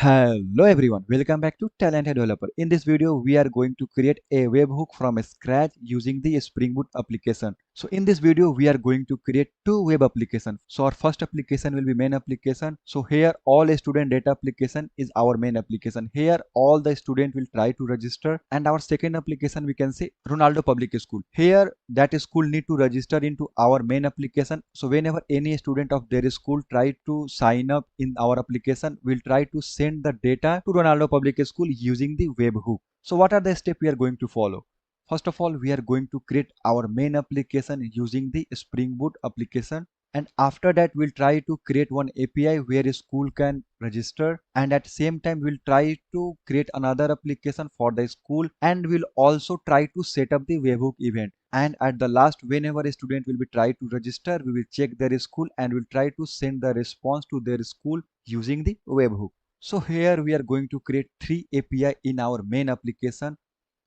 Hello everyone, welcome back to Talented Developer. In this video, we are going to create a webhook from scratch using the Spring Boot application. So in this video, we are going to create two web applications. So our first application will be main application. So here all student data application is our main application. Here all the student will try to register, and our second application we can say Ronaldo Public School. Here that school need to register into our main application. So whenever any student of their school try to sign up in our application, we'll try to send the data to Ronaldo Public School using the webhook. So what are the steps we are going to follow? First of all, we are going to create our main application using the Spring Boot application. And after that, we'll try to create one API where a school can register. And at the same time, we'll try to create another application for the school. And we'll also try to set up the webhook event. And at the last, whenever a student will be try to register, we will check their school and we'll try to send the response to their school using the webhook. So here we are going to create three API in our main application.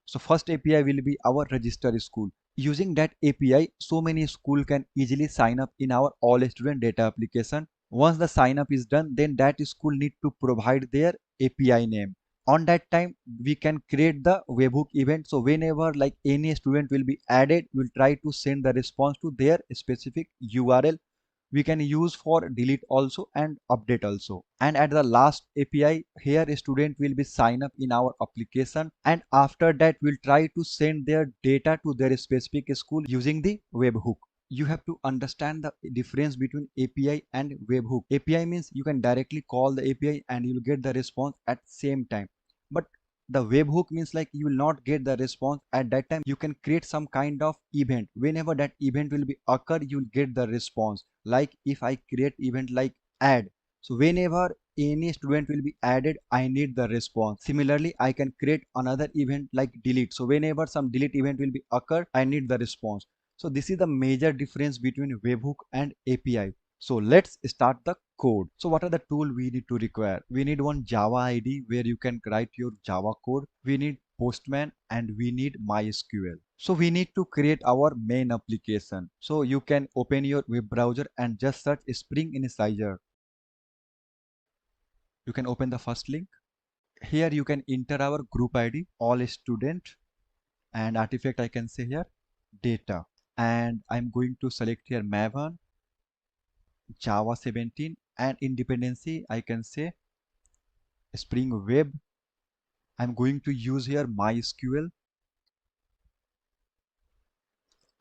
So first API will be our register school. Using that API, so many school can easily sign up in our all student data application. Once the sign up is done, then that school need to provide their API name. On that time, we can create the webhook event. So whenever like any student will be added, we'll try to send the response to their specific URL. We can use for delete also and update also. And at the last API, here a student will be sign up in our application, and after that we'll try to send their data to their specific school using the webhook. You have to understand the difference between API and webhook. API means you can directly call the API and you'll get the response at same time, but the webhook means like you will not get the response at that time. You can create some kind of event. Whenever that event will be occur, you will get the response. Like if I create event like add, so whenever any student will be added, I need the response. Similarly, I can create another event like delete. So whenever some delete event will be occur, I need the response. So this is the major difference between webhook and API. So let's start the code. So what are the tool we need to require? We need one Java ID where you can write your Java code. We need Postman and we need MySQL. So we need to create our main application. So you can open your web browser and just search Spring Initializer. You can open the first link. Here you can enter our group ID, all student, and artifact I can say here data. And I'm going to select here Maven, Java 17, and in dependency I can say Spring Web. I'm going to use here MySQL,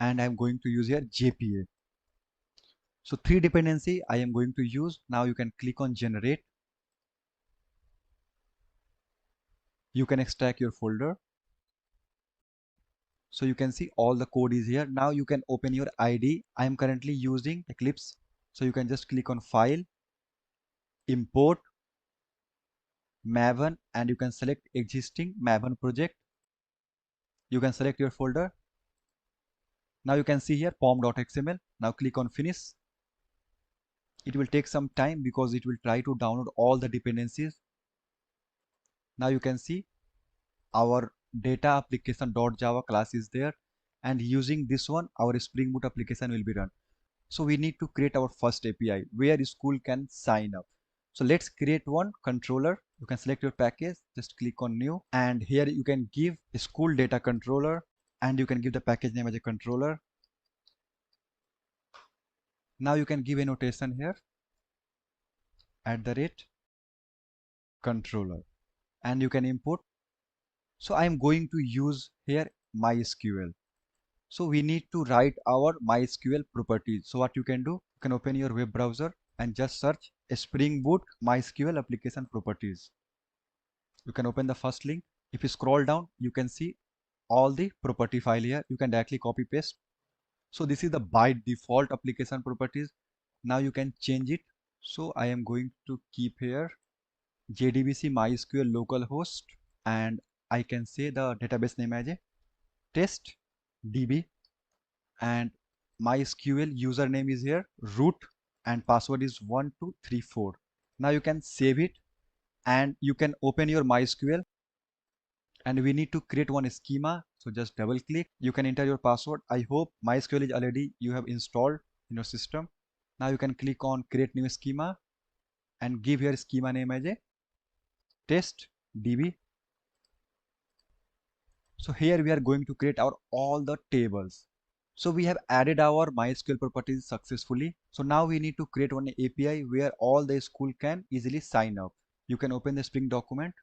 and I'm going to use here JPA. So three dependency I am going to use. Now you can click on generate. You can extract your folder. So you can see all the code is here. Now you can open your IDE. I am currently using Eclipse. So you can just click on file, import Maven, and you can select existing Maven project. You can select your folder. Now you can see here pom.xml. Now click on finish. It will take some time because it will try to download all the dependencies. Now you can see our data application.java class is there, and using this one our Spring Boot application will be run. So we need to create our first API where school can sign up. So let's create one controller. You can select your package, just click on new, and here you can give a school data controller, and you can give the package name as a controller. Now you can give a notation here @controller, and you can import. So I am going to use here MySQL. So we need to write our MySQL properties. So what you can do, you can open your web browser and just search Spring Boot MySQL application properties. You can open the first link. If you scroll down, you can see all the property file here. You can directly copy paste. So this is the by default application properties. Now you can change it. So I am going to keep here JDBC MySQL localhost, and I can say the database name as a test DB, and MySQL username is here root, and password is 1234. Now you can save it and you can open your MySQL, and we need to create one schema. So just double click. You can enter your password. I hope MySQL is already you have installed in your system. Now you can click on create new schema and give your schema name as a test db. So here we are going to create our all the tables. So we have added our MySQL properties successfully. So now we need to create one API where all the school can easily sign up. You can open the Spring document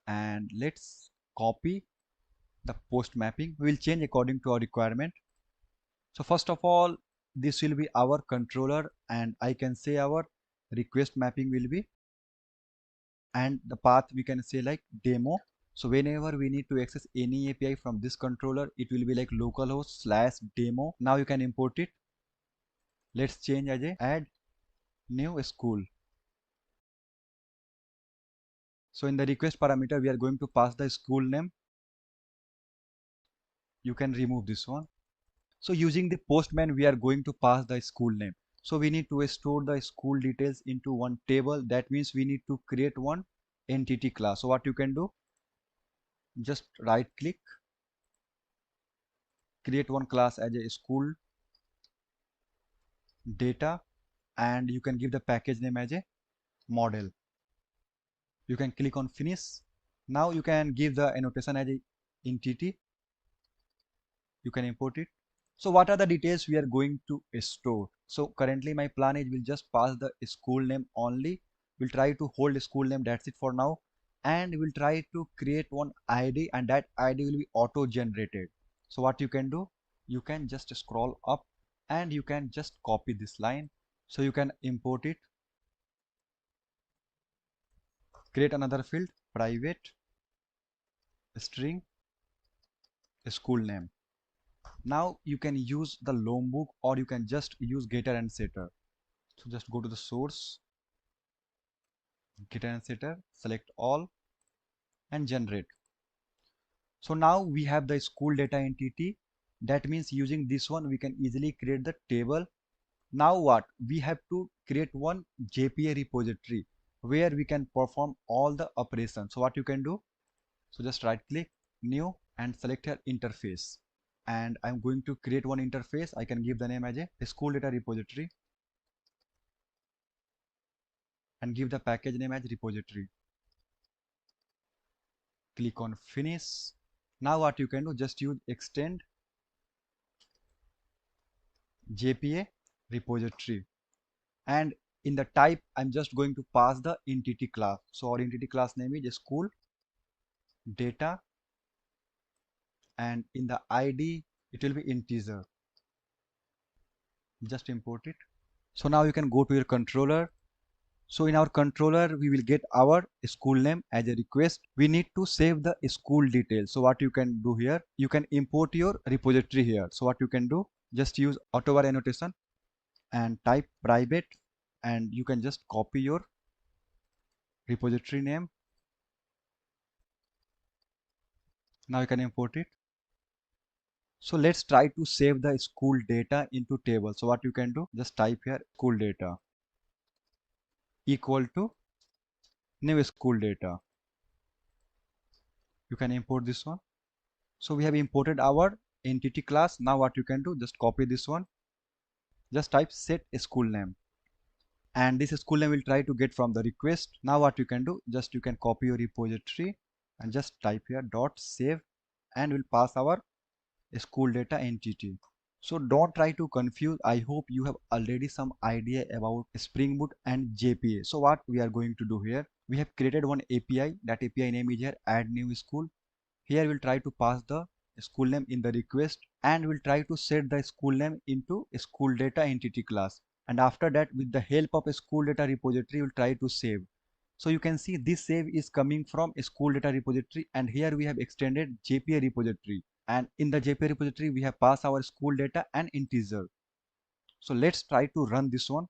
and let's copy the post mapping. We will change according to our requirement. So first of all, this will be our controller and I can say our request mapping will be, and the path we can say like demo. So whenever we need to access any API from this controller, it will be like localhost/demo. Now you can import it. Let's change as a add new school. So in the request parameter, we are going to pass the school name. You can remove this one. So using the postman, we are going to pass the school name. So we need to store the school details into one table. That means we need to create one entity class. So what you can do, just right click, create one class as a school data, and you can give the package name as a model. You can click on finish. Now you can give the annotation as a entity. You can import it. So what are the details we are going to store? So currently my plan is we'll just pass the school name only. We'll try to hold school name, that's it for now. And we'll try to create one ID and that ID will be auto generated. So what you can do, you can just scroll up and you can just copy this line. So you can import it, create another field, private string school name. Now you can use the Lombok or you can just use getter and setter. So just go to the source, getter and setter, select all and generate. So now we have the school data entity. That means using this one we can easily create the table. Now what? We have to create one JPA repository where we can perform all the operations. So what you can do? So just right click, new and select your interface. And I'm going to create one interface. I can give the name as a school data repository and give the package name as repository. Click on finish. Now what you can do, just use extend JPA repository, and in the type I'm just going to pass the entity class. So our entity class name is school data and in the ID it will be integer. Just import it. So now you can go to your controller. So in our controller, we will get our school name as a request. We need to save the school details. So what you can do here, you can import your repository here. So what you can do, just use auto annotation and type private and you can just copy your repository name. Now you can import it. So let's try to save the school data into table. So what you can do, just type here school data equal to new school data. You can import this one. So we have imported our entity class. Now what you can do, just copy this one, just type set school name and this school name will try to get from the request. Now what you can do, just you can copy your repository and just type here dot save and we'll pass our school data entity. So don't try to confuse. I hope you have already some idea about Spring Boot and JPA. So what we are going to do here, we have created one API. That API name is here add new school. Here we'll try to pass the school name in the request and we'll try to set the school name into a school data entity class. And after that, with the help of a school data repository, we'll try to save. So you can see this save is coming from a school data repository and here we have extended JPA repository. And in the JPA repository, we have passed our school data and integer. So let's try to run this one.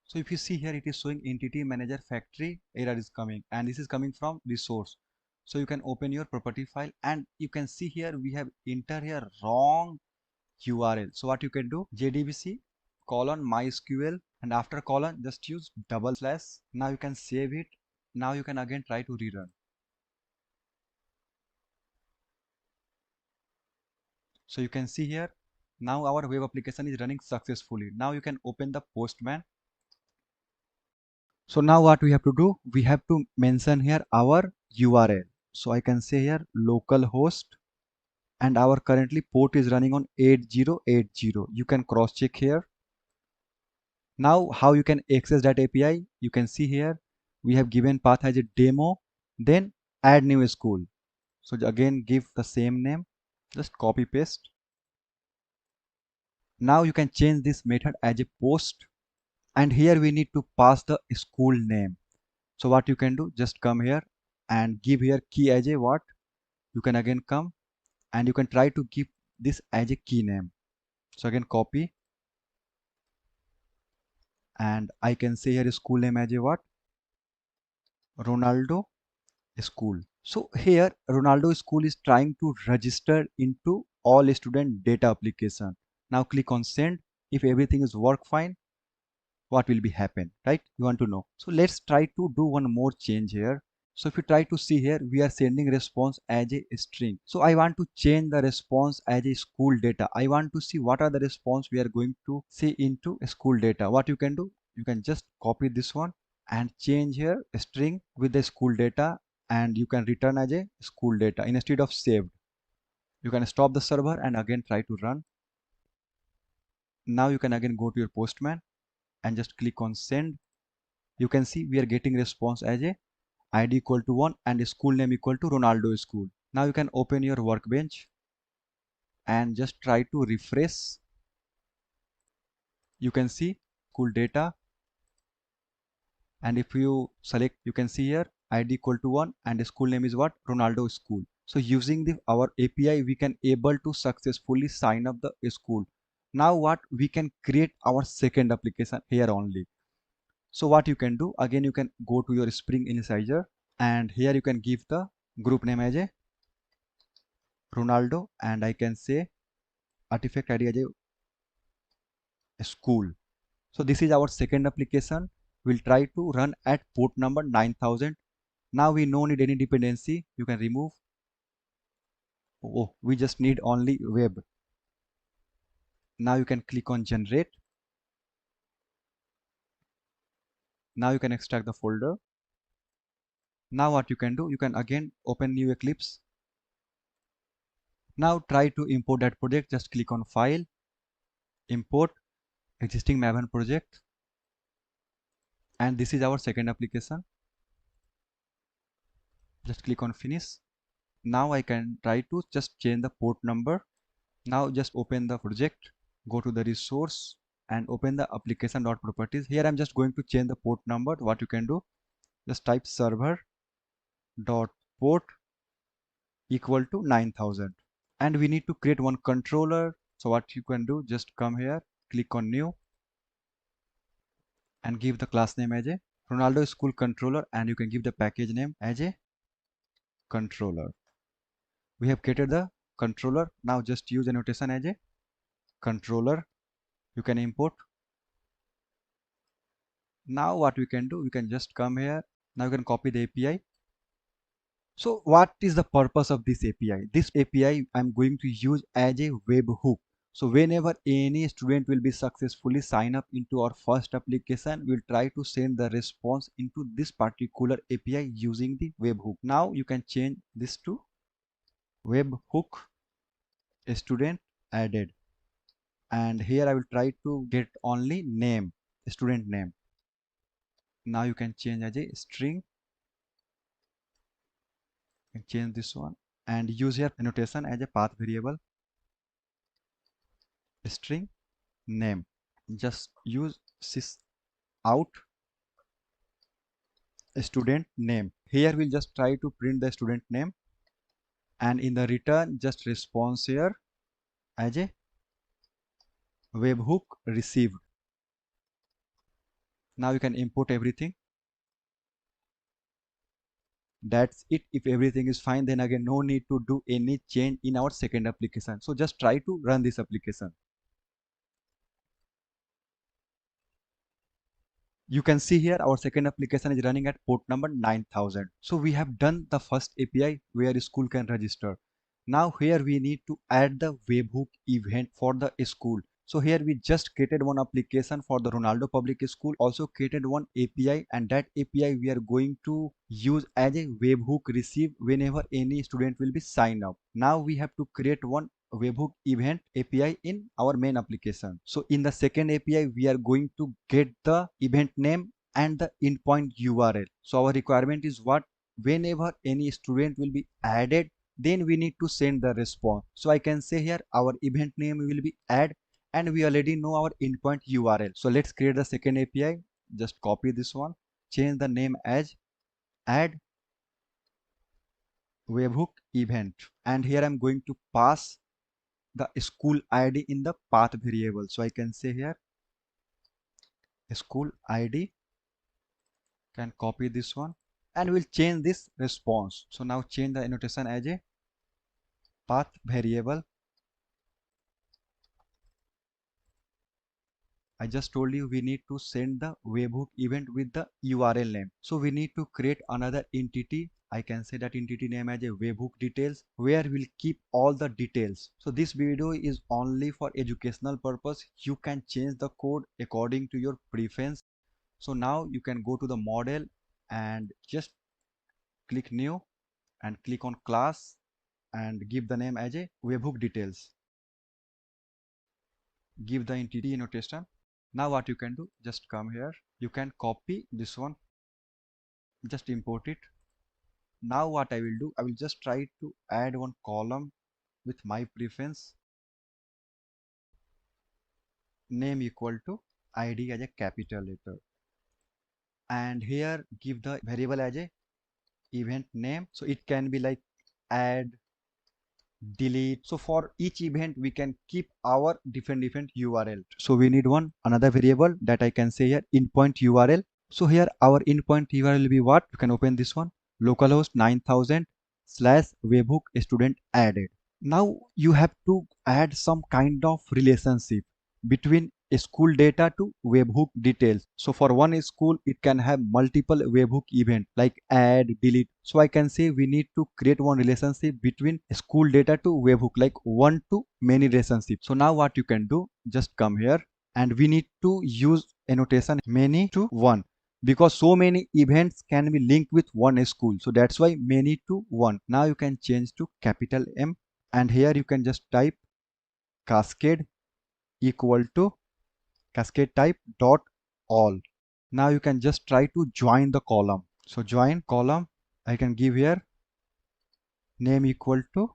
So if you see here, it is showing entity manager factory error is coming and this is coming from resource. So you can open your property file and you can see here we have enter here wrong URL. So what you can do, JDBC colon MySQL and after colon just use double slash. Now you can save it. Now you can again try to rerun. So you can see here now our web application is running successfully. Now you can open the Postman So now what we have to do, we have to mention here our URL. So I can say here localhost, and our currently port is running on 8080. You can cross check here. Now how you can access that API, you can see here we have given path as a demo, then add new school. So again give the same name, just copy paste. Now you can change this method as a post, and here we need to pass the school name. So what you can do, just come here and give here key as a what. You can again come and you can try to give this as a key name. So again copy, and I can say here school name as a what, Ronaldo school. So here Ronaldo school is trying to register into all student data application. Now click on send. If everything is work fine, what will be happen, right? You want to know. So let's try to do one more change here. So if you try to see here, we are sending response as a string. So I want to change the response as a school data. I want to see what are the response we are going to see into a school data. What you can do, you can just copy this one and change here a string with the school data, and you can return as a school data instead of saved. You can stop the server and again try to run. Now you can again go to your postman and just click on send. You can see we are getting response as a ID equal to 1 and a school name equal to Ronaldo school. Now you can open your workbench and just try to refresh. You can see school data, and if you select, you can see here ID equal to 1 and the school name is what, Ronaldo school. So using our API, we can able to successfully sign up the school. Now what, we can create our second application here only. So what you can do, again you can go to your Spring Initializer, and here you can give the group name as a Ronaldo, and I can say artifact ID as a school. So this is our second application. We'll try to run at port number 9000. Now we no need any dependency. You can remove. Oh, we just need only web. Now you can click on generate. Now you can extract the folder. Now what you can do, you can again open new Eclipse. Now try to import that project. Just click on file, import existing Maven project, and this is our second application. Just click on finish. Now I can try to just change the port number. Now just open the project, go to the resource and open the application.properties. Here I'm just going to change the port number. What you can do, just type server dot port equal to 9000, and we need to create one controller. So what you can do, just come here, click on new and give the class name as a Ronaldo school controller, and you can give the package name as a controller. We have created the controller. Now just use annotation as a controller. You can import. Now what we can do, we can just come here. Now you can copy the API. So what is the purpose of this API? This API I'm going to use as a webhook. So whenever any student will be successfully sign up into our first application, we'll try to send the response into this particular API using the webhook. Now you can change this to webhook student added, and here I will try to get only name, student name. Now you can change as a string and change this one and use your annotation as a path variable string name. Just use sys out student name. Here we'll just try to print the student name, and in the return just response here as a webhook received. Now you can import everything. That's it. If everything is fine, then again no need to do any change in our second application. So just try to run this application. You can see here our second application is running at port number 9000. So we have done the first API where school can register. Now here we need to add the webhook event for the school. So here we just created one application for the Ronaldo Public School, also created one API, and that API we are going to use as a webhook receive whenever any student will be signed up. Now we have to create one Webhook Event API in our main application. So in the second API, we are going to get the event name and the endpoint URL. So our requirement is what? Whenever any student will be added, then we need to send the response. So I can say here our event name will be add, and we already know our endpoint URL. So let's create the second API. Just copy this one, change the name as add Webhook Event, and here I'm going to pass the school ID in the path variable. So I can say here school ID, can copy this one, and we'll change this response. So now change the annotation as a path variable. I just told you we need to send the webhook event with the URL name. So we need to create another entity. I can say that entity name as a webhook details, where we'll keep all the details. So this video is only for educational purpose. You can change the code according to your preference. So now you can go to the model and just click new and click on class and give the name as a webhook details. Give the entity annotation. Now what you can do, just come here, you can copy this one, just import it. Now what I will do, I will just try to add one column with my preference, name equal to ID as a capital letter, and here give the variable as a event name. So it can be like add, delete. So for each event we can keep our different URL. So we need one another variable that I can say here endpoint URL. So here our endpoint URL will be what? You can open this one, localhost 9000 / webhook student added. Now you have to add some kind of relationship between school data to webhook details. So for one school, it can have multiple webhook event like add, delete. So I can say we need to create one relationship between school data to webhook, like one to many relationship. So now what you can do, just come here and we need to use annotation many to one, because so many events can be linked with one school. So that's why many to one. Now you can change to capital M, and here you can just type cascade equal to cascade type dot all. Now you can just try to join the column. So join column, I can give here name equal to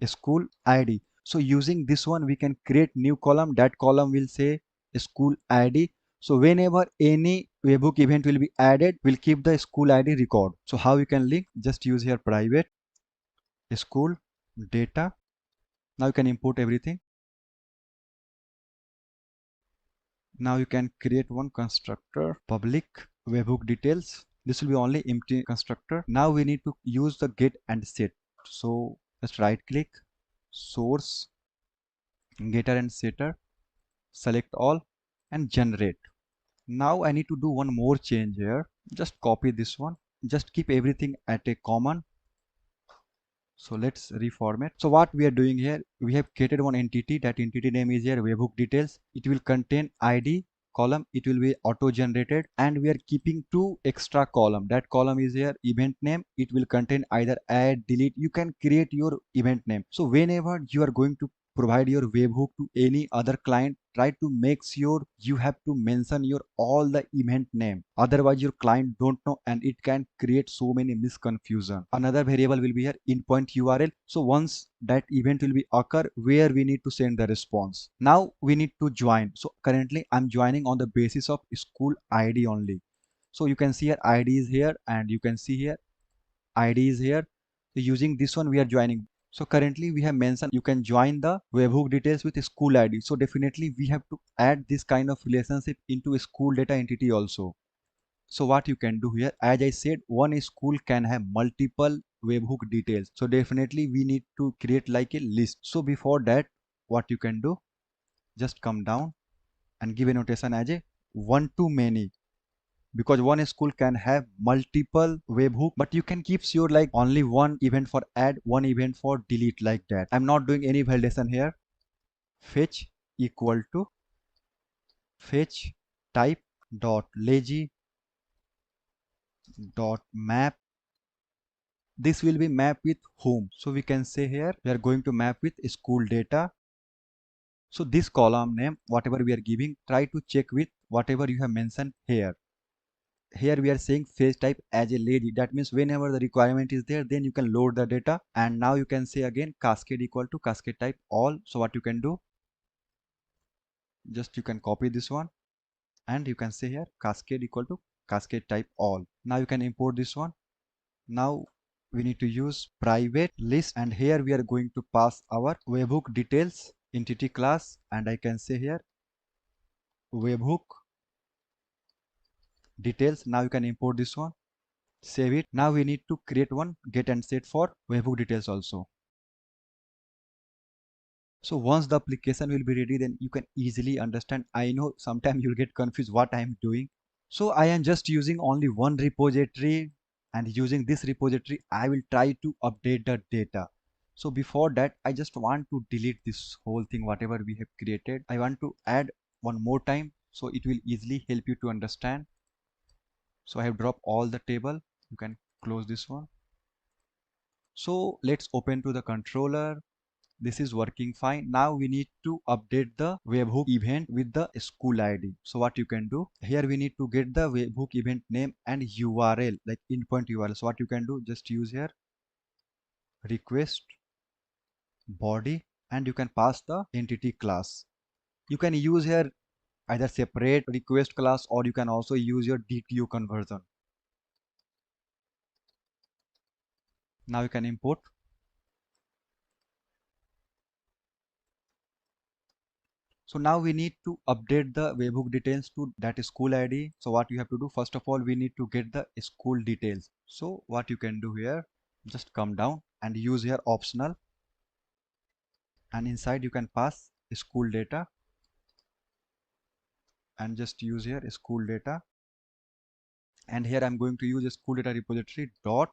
school ID. So using this one we can create new column. That column will say school ID. So whenever any webhook event will be added, we'll keep the school ID record. So how you can link, just use here private school data. Now you can import everything. Now you can create one constructor, public webhook details. This will be only empty constructor. Now we need to use the get and set. So just right click, source, getter and setter, select all and generate. Now I need to do one more change here. Just copy this one. Just keep everything at a common. So let's reformat. So what we are doing here, we have created one entity. That entity name is here webhook details. It will contain ID column. It will be auto generated, and we are keeping two extra column. That column is here event name. It will contain either add, delete. You can create your event name. So whenever you are going to provide your webhook to any other client, try to make sure you have to mention your all the event name, otherwise your client don't know and it can create so many misconfusion. Another variable will be here endpoint URL. So once that event will be occur, where we need to send the response. Now we need to join. So currently I'm joining on the basis of school ID only. So you can see here ID is here, and you can see here ID is here. So using this one we are joining. So currently we have mentioned you can join the webhook details with a school ID. So definitely we have to add this kind of relationship into a school data entity also. So what you can do here, as I said, one school can have multiple webhook details. So definitely we need to create like a list. So before that, what you can do, just come down and give a notation as a one to many, because one school can have multiple webhook, but you can keep sure like only one event for add, one event for delete, like that. I'm not doing any validation here. Fetch equal to fetch type dot lazy dot map. This will be map with whom. So we can say here we are going to map with school data. So this column name, whatever we are giving, try to check with whatever you have mentioned here. Here we are saying fetch type as a lazy. That means whenever the requirement is there, then you can load the data. And now you can say again cascade equal to cascade type all. So what you can do, just you can copy this one and you can say here cascade equal to cascade type all. Now you can import this one. Now we need to use private list, and here we are going to pass our webhook details entity class, and I can say here webhook details. Now you can import this one, save it. Now we need to create one get and set for webhook details also. So once the application will be ready, then you can easily understand. I know sometimes you'll get confused what I am doing. So I am just using only one repository, and using this repository I will try to update the data. So before that I just want to delete this whole thing whatever we have created. I want to add one more time so it will easily help you to understand. So I have dropped all the table. You can close this one. So let's open to the controller. This is working fine. Now we need to update the webhook event with the school ID. So what you can do here, we need to get the webhook event name and URL, like endpoint URL. So what you can do, just use here request body, and you can pass the entity class. You can use here either separate request class, or you can also use your DTO conversion. Now you can import. So now we need to update the webhook details to that school ID. So what you have to do, first of all, we need to get the school details. So what you can do here, just come down and use here optional, and inside you can pass school data, and just use here school data. And here I'm going to use a school data repository dot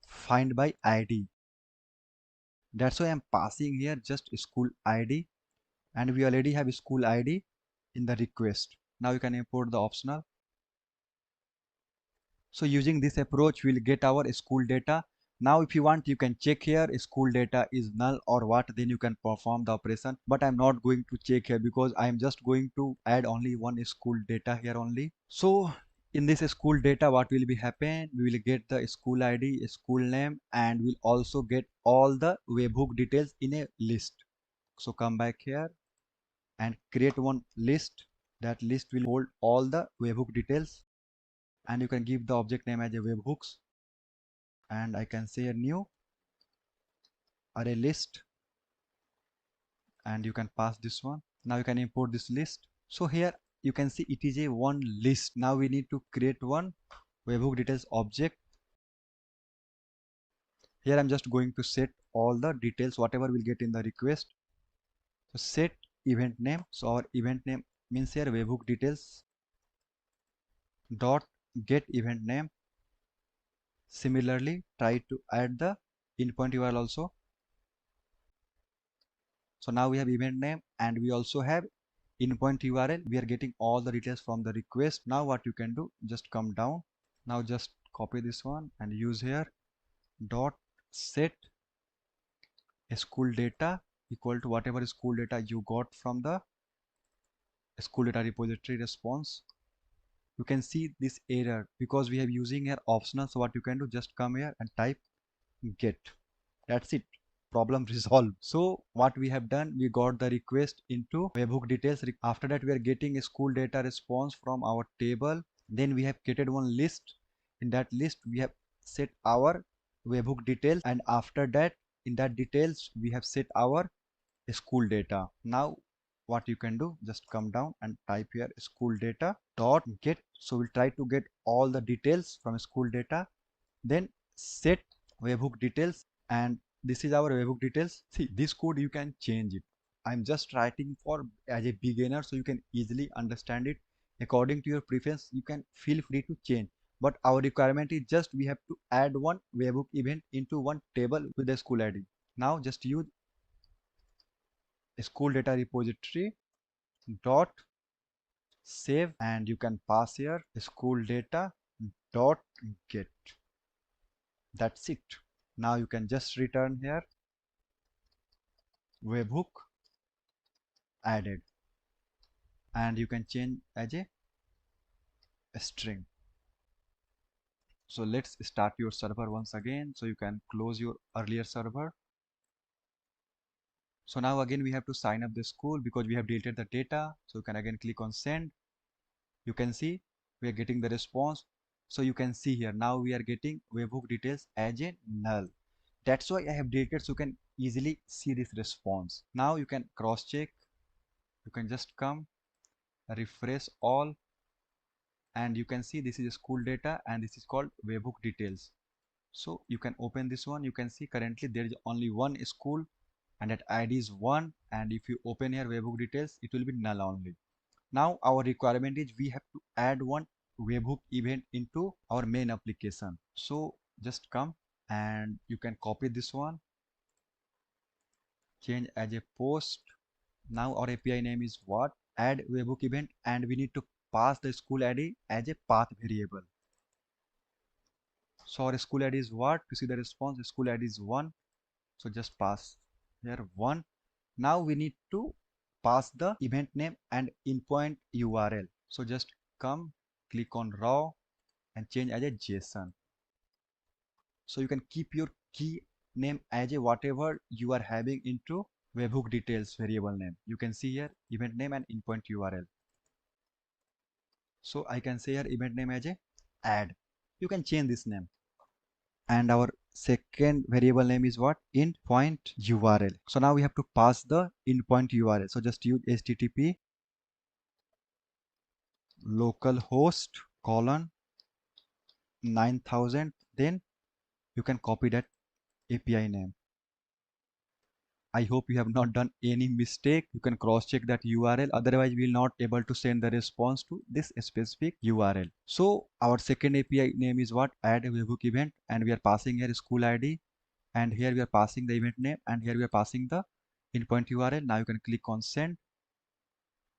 find by ID. That's why I'm passing here just school ID, and we already have school ID in the request. Now you can import the optional. So using this approach, we'll get our school data. Now if you want, you can check here school data is null or what, then you can perform the operation. But I'm not going to check here because I'm just going to add only one school data here only. So in this school data, what will be happen? We will get the school ID, school name, and we'll also get all the webhook details in a list. So come back here and create one list. That list will hold all the webhook details, and you can give the object name as a webhooks, and I can say a new array list, and you can pass this one. Now you can import this list. So here you can see it is a one list. Now we need to create one webhook details object. Here I'm just going to set all the details whatever we'll get in the request. So set event name. So our event name means here webhook details dot get event name. Similarly, try to add the endpoint URL also. So now we have event name, and we also have endpoint URL. We are getting all the details from the request. Now what you can do, just come down. Now just copy this one and use here dot set school data equal to whatever school data you got from the school data repository response. You can see this error because we have using here optional. So what you can do, just come here and type get. That's it, problem resolved. So what we have done, we got the request into webhook details. After that, we are getting a school data response from our table. Then we have created one list. In that list we have set our webhook details, and after that in that details we have set our school data. Now what you can do, just come down and type here school data dot get. So we'll try to get all the details from school data, then set webhook details, and this is our webhook details. See, this code you can change it. I'm just writing for as a beginner so you can easily understand it. According to your preference, you can feel free to change, but our requirement is just we have to add one webhook event into one table with the school ID. Now just use school data repository dot save, and you can pass here school data dot get. That's it. Now you can just return here webhook added, and you can change as a string. So let's start your server once again. So you can close your earlier server. So now again we have to sign up the school because we have deleted the data. So you can again click on send. You can see we are getting the response. So you can see here now we are getting webhook details as a null. That's why I have deleted, so you can easily see this response. Now you can cross check. You can just come refresh all, and you can see this is school data and this is called webhook details. So you can open this one. You can see currently there is only one school and that ID is 1, and if you open here webhook details it will be null only. Now our requirement is we have to add one webhook event into our main application. So just come and you can copy this one, change as a post. Now our API name is what? Add webhook event, and we need to pass the school ID as a path variable. So our school ID is what? To see the response, the school ID is 1. So just pass here 1. Now we need to pass the event name and endpoint URL. So just come, click on raw and change as a JSON. So you can keep your key name as a whatever you are having into webhook details variable name. You can see here event name and endpoint URL. So I can say here event name as a add. You can change this name. And our second variable name is what? Endpoint URL. So now we have to pass the endpoint URL. So just use http localhost colon 9000, then you can copy that API name. I hope you have not done any mistake. You can cross check that URL, otherwise we will not able to send the response to this specific URL. So our second API name is what? Add a webhook event, and we are passing here school ID, and here we are passing the event name, and here we are passing the endpoint URL. Now you can click on send.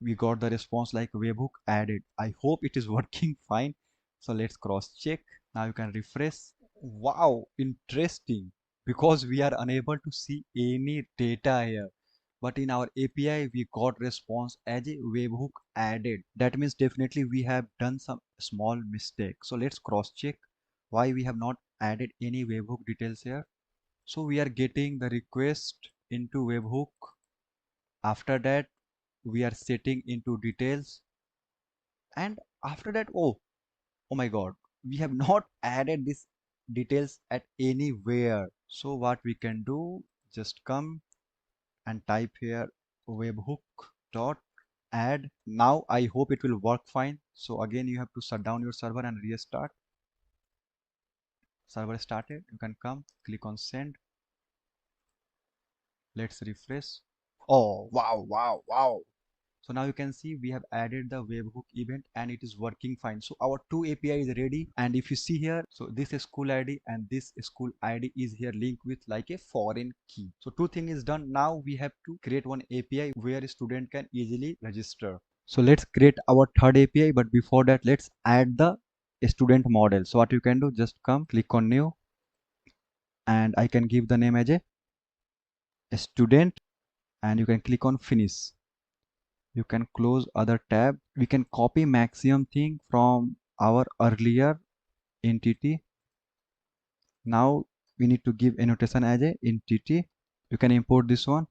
We got the response like webhook added. I hope it is working fine. So let's cross check. Now you can refresh. Wow, interesting, because we are unable to see any data here, but in our API we got response as a webhook added. That means definitely we have done some small mistake. So let's cross check why we have not added any webhook details here. So we are getting the request into webhook. After that we are setting into details, and after that, oh my god, we have not added this details at anywhere. So what we can do, just come and type here webhook dot add. Now I hope it will work fine. So again you have to shut down your server and restart. Server started. You can come, click on send. Let's refresh. Oh wow, wow, wow. So now you can see we have added the webhook event and it is working fine. So our two API is ready, and if you see here, so this is school ID and this school ID is here linked with like a foreign key. So two things is done. Now we have to create one API where a student can easily register. So let's create our third API, but before that let's add the student model. So what you can do, just come, click on new, and I can give the name as a student, and you can click on finish. You can close other tab. We can copy maximum thing from our earlier entity. Now we need to give annotation as a entity. You can import this one.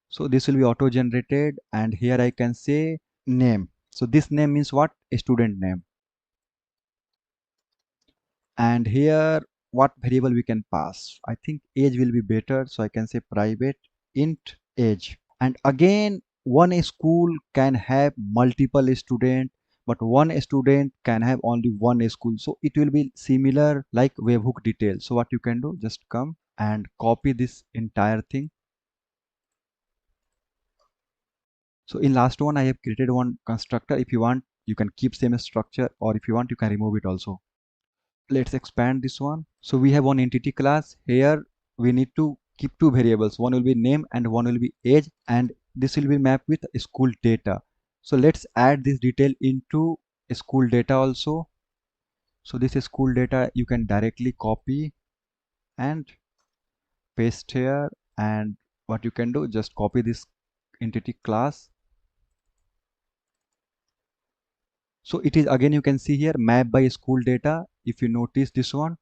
So this will be auto generated, and here I can say name. So this name means what? A student name. And here what variable we can pass? I think age will be better, so I can say private int age. And again, one school can have multiple students, but one student can have only one school. So it will be similar like webhook details. So what you can do, just come and copy this entire thing. So in last one I have created one constructor. If you want you can keep same structure, or if you want you can remove it also. Let's expand this one. So we have one entity class. Here we need to keep two variables. One will be name and one will be age, and this will be mapped with school data. So let's add this detail into school data also. So this is school data, you can directly copy and paste here, and what you can do, just copy this entity class. So it is, again you can see here, map by school data. If you notice this one,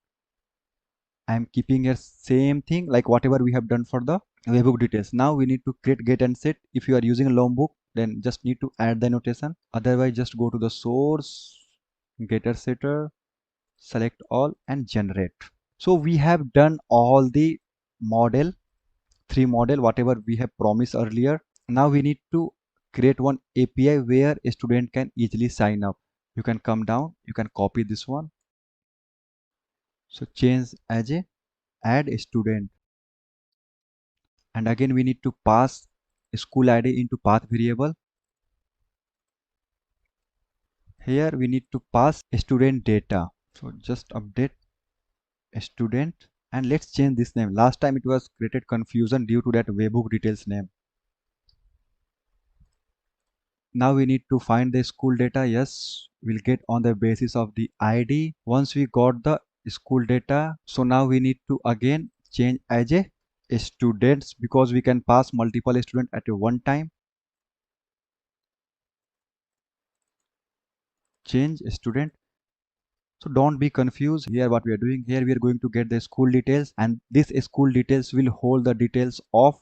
I am keeping here same thing like whatever we have done for the webhook details. Now we need to create get and set. If you are using a Lombok, then just need to add the annotation. Otherwise just go to the source, getter setter, select all and generate. So we have done all the model, three model, whatever we have promised earlier. Now we need to create one API where a student can easily sign up. You can come down, you can copy this one. So change as a add a student, and again we need to pass school ID into path variable. Here we need to pass student data. So just update a student, and let's change this name. Last time it was created confusion due to that webhook details name. Now we need to find the school data. Yes, we'll get on the basis of the ID. Once we got the school data, so now we need to again change as a students, because we can pass multiple students at a one time. Change student. So don't be confused here. What we are doing here, we are going to get the school details, and this school details will hold the details of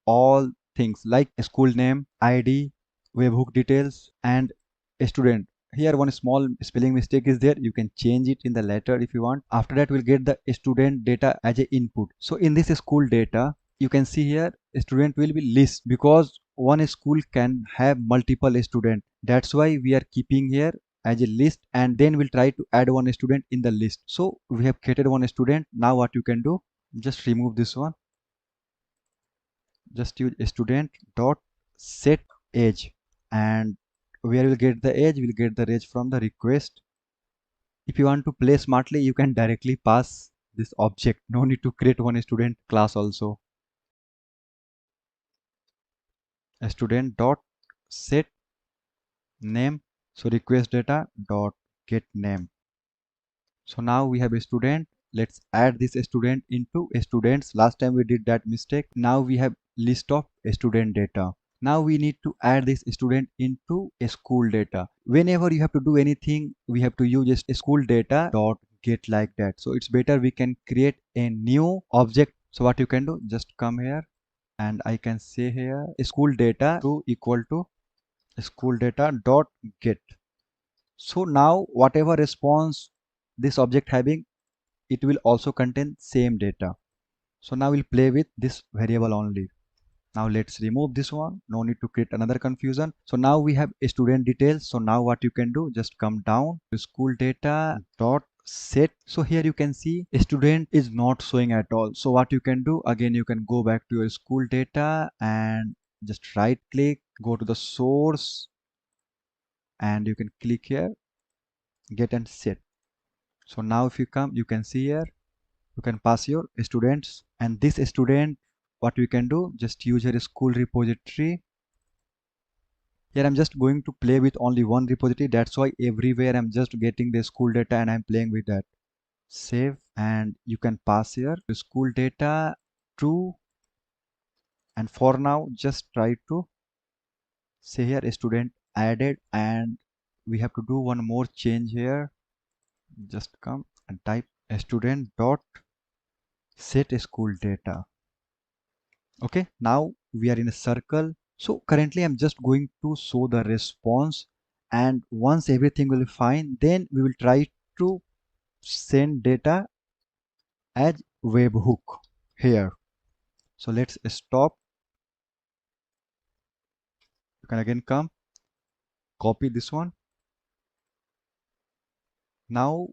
all things like school name, ID, webhook details, and a student. Here one small spelling mistake is there, you can change it in the later if you want. After that we'll get the student data as a input. So in this school data, you can see here a student will be list, because one school can have multiple students. That's why we are keeping here as a list, and then we'll try to add one student in the list. So we have created one student. Now what you can do, just remove this one, just use student dot set age, and where we'll get the age, we'll get the age from the request. If you want to play smartly, you can directly pass this object, no need to create one student class also. A student dot set name, so request data dot get name. So now we have a student. Let's add this student into students. Last time we did that mistake. Now we have list of student data. Now we need to add this student into a school data. Whenever you have to do anything, we have to use a school data dot get like that. So it's better we can create a new object. So what you can do, just come here, and I can say here school data to equal to school data dot get. So now whatever response this object having, it will also contain same data. So now we'll play with this variable only. Now let's remove this one, no need to create another confusion. So now we have a student details. So now what you can do, just come down to school data dot set. So here you can see a student is not showing at all. So what you can do, again you can go back to your school data and just right click, go to the source, and you can click here get and set. So now if you come, you can see here you can pass your students, and this student, what we can do, just use your school repository. Here I'm just going to play with only one repository, that's why everywhere I'm just getting the school data and I'm playing with that. Save, and you can pass here the school data true, and for now just try to say here a student added, and we have to do one more change here. Just come and type a student dot set school data. Okay, now we are in a circle. So currently I'm just going to show the response, and once everything will be fine, then we will try to send data as webhook here. So let's stop. You can again come, copy this one. Now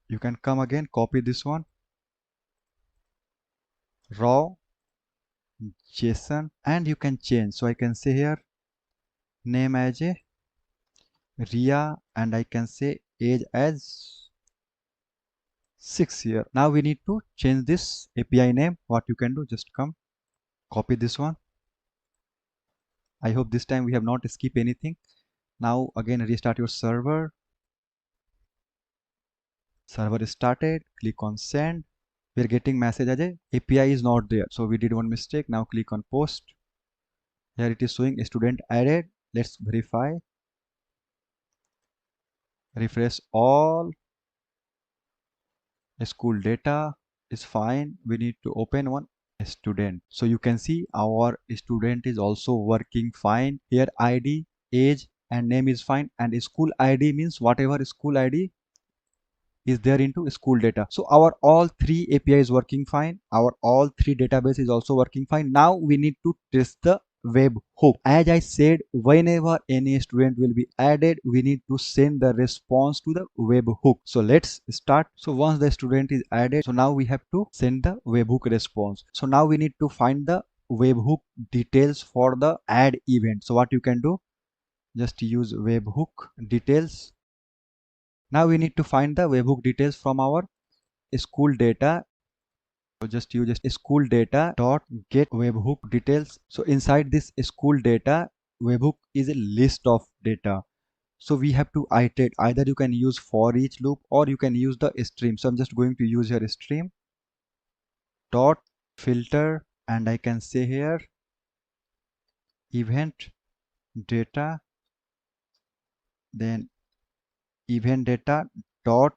you can come again, copy this one, raw JSON, and you can change. So I can say here name as a Ria, and I can say age as 6 year. Now we need to change this API name. What you can do, just come, copy this one, I hope this time we have not skipped anything. Now again restart your server. Server is started. Click on send. We're getting message as a API is not there. So we did one mistake. Now click on post. Here it is showing student added. Let's verify. Refresh all. School data is fine. We need to open one student. So you can see our student is also working fine. Here ID, age and name is fine, and school ID means whatever school ID is there into school data. So our all three API is working fine. Our all three database is also working fine. Now we need to test the webhook. As I said, whenever any student will be added, we need to send the response to the webhook. So let's start. So once the student is added, so now we have to send the webhook response. So now we need to find the webhook details for the add event. So what you can do, just use webhook details. Now we need to find the webhook details from our school data. So just use school data dot get webhook details. So inside this school data, webhook is a list of data. So we have to iterate. Either you can use for each loop or you can use the stream. So I'm just going to use here stream dot filter, and I can say here event data, then event data dot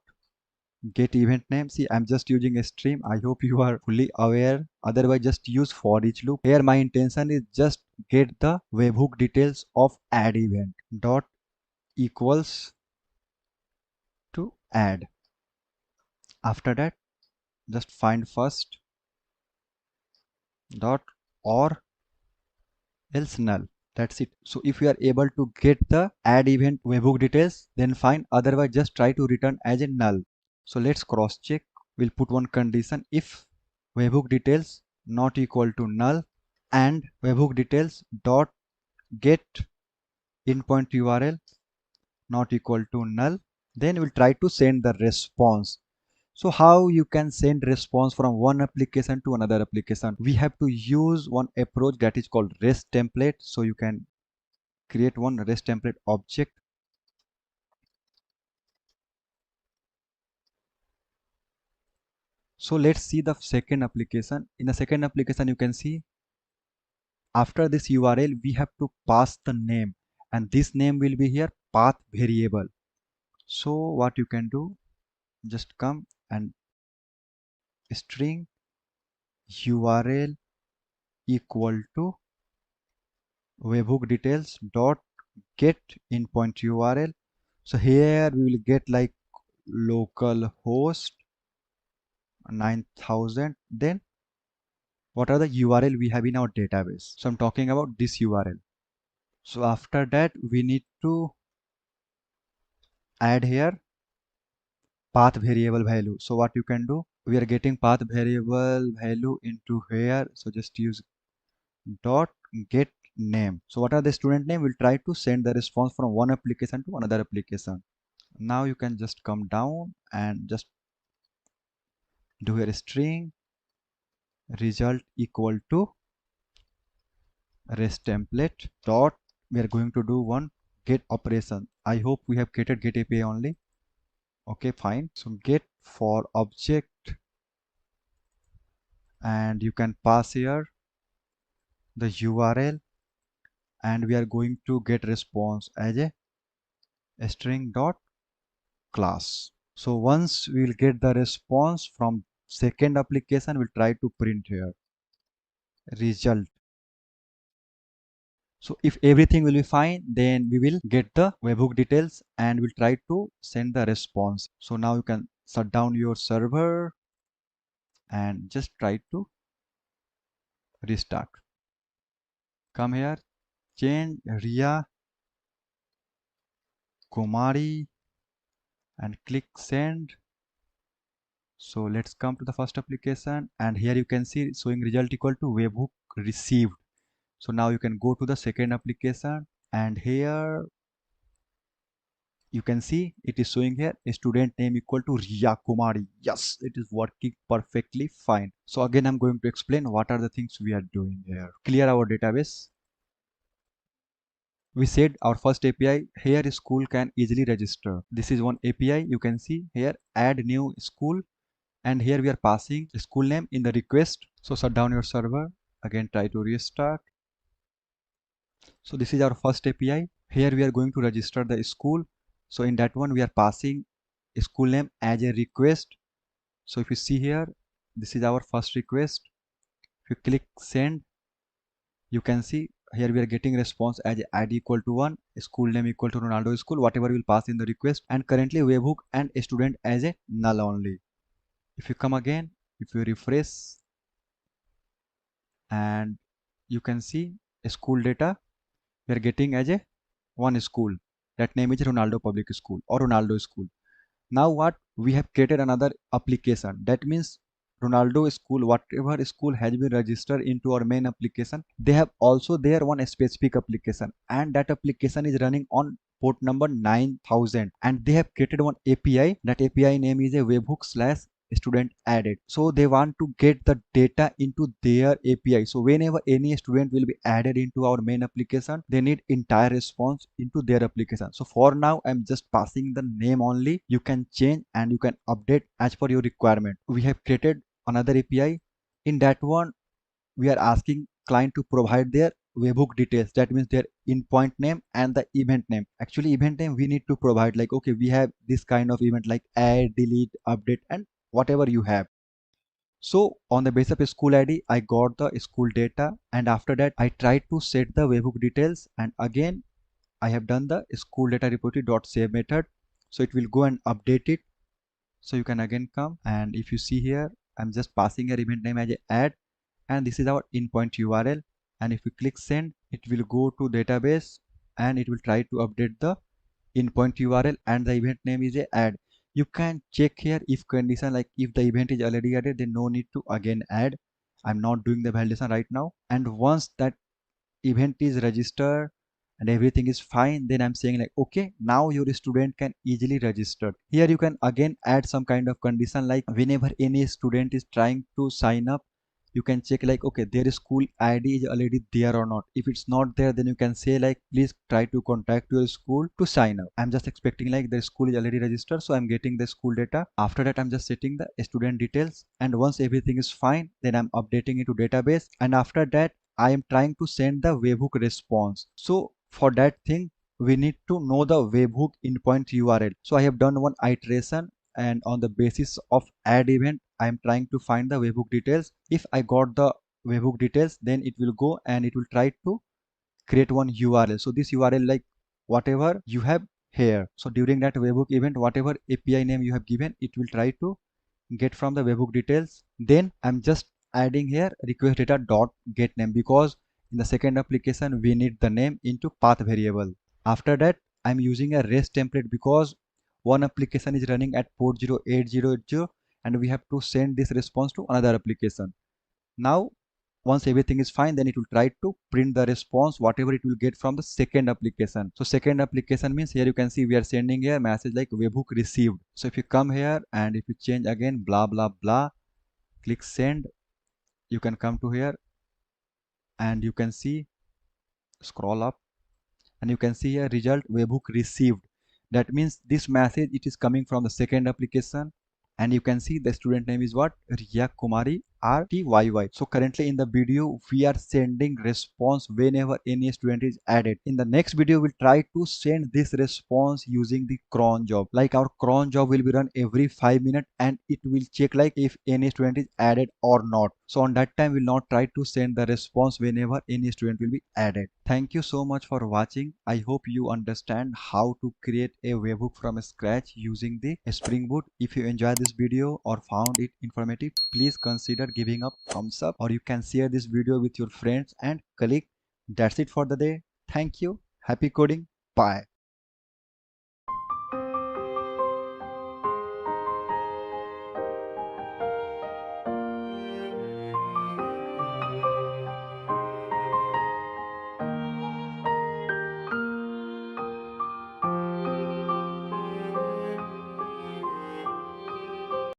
get event name. See, I'm just using a stream. I hope you are fully aware. Otherwise just use for each loop. Here my intention is just get the webhook details of add event dot equals to add. After that just find first dot or else null. That's it. So if you are able to get the add event webhook details, then fine. Otherwise just try to return as a null. So let's cross check. We'll put one condition: if webhook details not equal to null and webhook details dot get endpoint URL not equal to null, then we'll try to send the response. So how you can send response from one application to another application? We have to use one approach that is called REST template. So you can create one REST template object. So let's see the second application. In the second application, you can see after this URL, we have to pass the name, and this name will be here path variable. So what you can do, just come and string URL equal to webhook details dot get endpoint URL. So here we will get like local host 9000. Then what are the URL we have in our database? So I'm talking about this URL. So after that we need to add here path variable value. So what you can do, we are getting path variable value into here. So just use dot get name. So what are the student name? We'll try to send the response from one application to another application. Now you can just come down and just do here string result equal to REST template dot, we are going to do one get operation. I hope we have created get API only. Okay, fine. So get for object, and you can pass here the URL, and we are going to get response as a string dot class. So once we will get the response from second application, we'll try to print here result. So if everything will be fine, then we will get the webhook details and we'll try to send the response. So now you can shut down your server and just try to restart. Come here, change Ria Kumari and click send. So let's come to the first application, and here you can see showing result equal to webhook received. So now you can go to the second application, and here you can see it is showing here a student name equal to Riya Kumari. Yes, it is working perfectly fine. So again, I'm going to explain what are the things we are doing here. Clear our database. we said our first API here, school can easily register. This is one API. You can see here, add new school, and here we are passing school name in the request. So shut down your server, again try to restart. So this is our first API. Here we are going to register the school. So in that one we are passing school name as a request. So if you see here, this is our first request. If you click send, you can see here we are getting response as id equal to 1, school name equal to Ronaldo school, whatever will pass in the request, and currently webhook and student as a null only. If you come again, if you refresh, and you can see school data, we are getting as a one school, that name is Ronaldo Public School or Ronaldo School. Now what, we have created another application. That means Ronaldo School, whatever school has been registered into our main application, they have also their one specific application, and that application is running on port number 9000, and they have created one API. That API name is a webhook slash student added. So they want to get the data into their API. So whenever any student will be added into our main application, they need entire response into their application. So for now I'm just passing the name only. You can change and you can update as per your requirement. We have created another API. In that one we are asking client to provide their webhook details. That means their endpoint name and the event name. Actually event name we need to provide, like okay, we have this kind of event like add, delete, update, and whatever you have. So on the basis of school ID, I got the school data, and after that I tried to set the webhook details, and again I have done the school data repository dot save method. So it will go and update it. So you can again come, and if you see here, I'm just passing a event name as a add, and this is our endpoint URL. And if you click send, it will go to database and it will try to update the endpoint URL, and the event name is a add. You can check here if condition, like if the event is already added, then no need to again add. I'm not doing the validation right now. And once that event is registered and everything is fine, then I'm saying like okay, now your student can easily register. Here you can again add some kind of condition, like whenever any student is trying to sign up, you can check like okay, their school ID is already there or not. If it's not there, then you can say like please try to contact your school to sign up. I'm just expecting like the school is already registered, so I'm getting the school data. After that I'm just setting the student details, and once everything is fine, then I'm updating it to database, and after that I am trying to send the webhook response. So for that thing, we need to know the webhook endpoint URL. So I have done one iteration, and on the basis of add event, I am trying to find the webhook details. If I got the webhook details, then it will go and it will try to create one URL. So this URL, like whatever you have here. So during that webhook event, whatever API name you have given, it will try to get from the webhook details. Then I'm just adding here request data dot get name, because in the second application we need the name into path variable. After that I'm using a REST template, because one application is running at port 08080 and we have to send this response to another application. Now once everything is fine, then it will try to print the response whatever it will get from the second application. So second application means here you can see we are sending a message like webhook received. So if you come here and if you change again blah blah blah, click send, you can come to here and you can see, scroll up, and you can see here result webhook received. That means this message it is coming from the second application, and you can see the student name is what, Riya Kumari RTYY. So currently in the video we are sending response whenever any student is added. In the next video we'll try to send this response using the cron job. Like our cron job will be run every 5 minutes and it will check like if any student is added or not. So on that time we'll not try to send the response whenever any student will be added. Thank you so much for watching. I hope you understand how to create a webhook from scratch using the Spring Boot. If you enjoyed this video or found it informative, please consider giving a thumbs up, or you can share this video with your friends and colleagues. That's it for the day. Thank you. Happy coding. Bye.